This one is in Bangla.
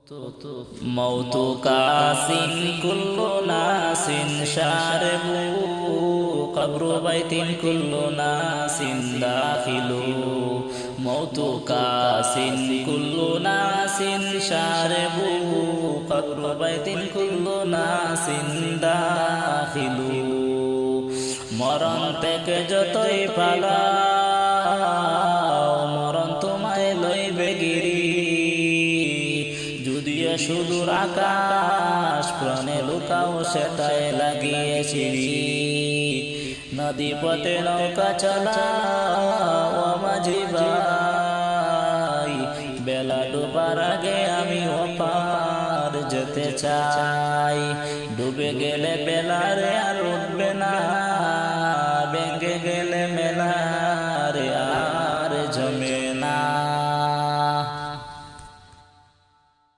মৌতু কাসিন কুল্লু নাসিন শারবু কবরু বাইতিন কুল্লু নাসিন দাখিলু মৌতু কাসিন কুল্লু নাসিন শারবু কবরু বাইতিন কুল্লু নাসিন দাখিলু মরণ থেকে যতই পালাও মরণ তোমায় লইবে গিরি যদিও সুদূর আকাশ প্রাণে লুকাও সেটাই লাগিয়েছি নদী পথে নৌকা চালাও মাঝি ভাই বেলা ডুবার আগে আমি ওপার যেতে চাই ডুবে গেলে বেলা রে আর উঠবে না